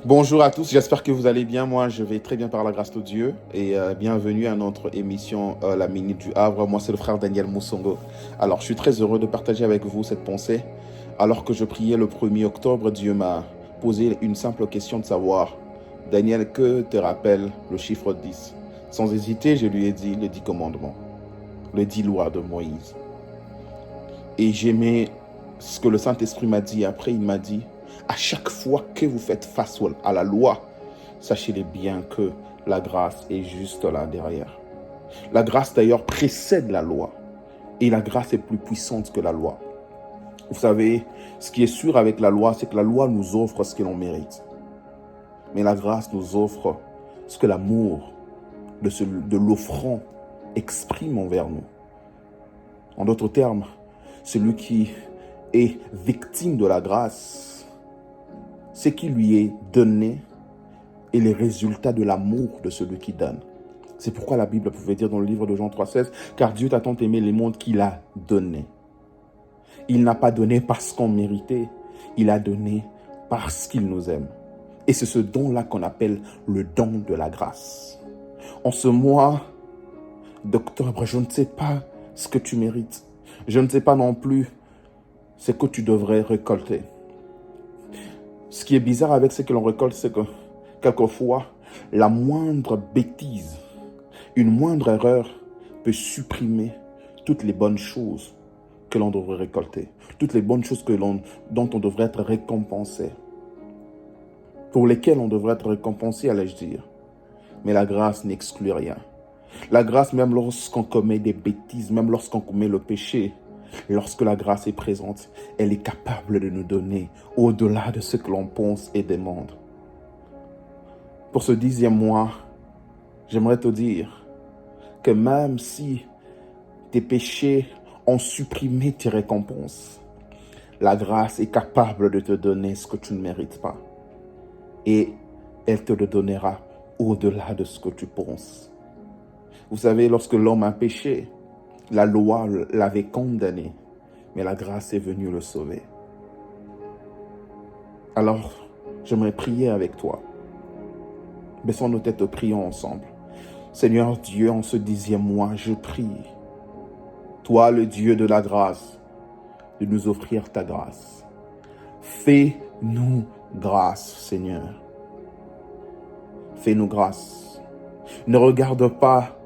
Bonjour à tous, j'espère que vous allez bien. Moi, je vais très bien par la grâce de Dieu. Et bienvenue à notre émission La Minute du Havre. Moi, c'est le frère Daniel Moussongo. Alors, je suis très heureux de partager avec vous cette pensée. Alors que je priais le 1er octobre, Dieu m'a posé une simple question de savoir, Daniel, que te rappelle le chiffre 10? Sans hésiter, je lui ai dit les 10 commandements, les 10 lois de Moïse. Et j'aimais ce que le Saint-Esprit m'a dit. Après, il m'a dit, à chaque fois que vous faites face à la loi, sachez-les bien que la grâce est juste là derrière. La grâce d'ailleurs précède la loi. Et la grâce est plus puissante que la loi. Vous savez, ce qui est sûr avec la loi, c'est que la loi nous offre ce que l'on mérite. Mais la grâce nous offre ce que l'amour de l'offrant exprime envers nous. En d'autres termes, celui qui est victime de la grâce, ce qui lui est donné est les résultats de l'amour de celui qui donne. C'est pourquoi la Bible pouvait dire dans le livre de Jean 3,16, car Dieu t'a tant aimé les mondes qu'il a donné. Il n'a pas donné parce qu'on méritait, il a donné parce qu'il nous aime. Et c'est ce don-là qu'on appelle le don de la grâce. En ce mois d'octobre, je ne sais pas ce que tu mérites. Je ne sais pas non plus ce que tu devrais récolter. Ce qui est bizarre avec ce que l'on récolte, c'est que quelquefois, la moindre bêtise, une moindre erreur peut supprimer toutes les bonnes choses que l'on devrait récolter, toutes les bonnes choses dont on devrait être récompensé, pour lesquelles on devrait être récompensé, allais-je dire. Mais la grâce n'exclut rien. La grâce, même lorsqu'on commet des bêtises, même lorsqu'on commet le péché, lorsque la grâce est présente, elle est capable de nous donner au-delà de ce que l'on pense et demande. Pour ce 10e mois, j'aimerais te dire que même si tes péchés ont supprimé tes récompenses, la grâce est capable de te donner ce que tu ne mérites pas. Et elle te le donnera au-delà de ce que tu penses. Vous savez, lorsque l'homme a péché, la loi l'avait condamné, mais la grâce est venue le sauver. Alors, j'aimerais prier avec toi. Baissons nos têtes, prions ensemble. Seigneur Dieu, en ce 10e mois, je prie, toi le Dieu de la grâce, de nous offrir ta grâce. Fais-nous grâce, Seigneur. Fais-nous grâce. Ne regarde pas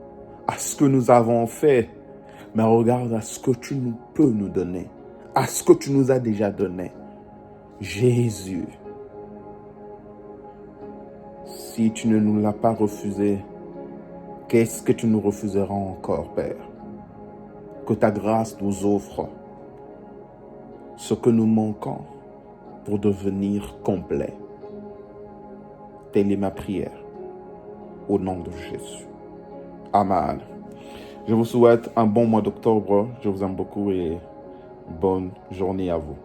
à ce que nous avons fait, mais regarde à ce que tu peux nous donner, à ce que tu nous as déjà donné. Jésus, si tu ne nous l'as pas refusé, qu'est-ce que tu nous refuseras encore, Père? Que ta grâce nous offre ce que nous manquons pour devenir complets. Telle est ma prière, au nom de Jésus. Amen. Je vous souhaite un bon mois d'octobre. Je vous aime beaucoup et bonne journée à vous.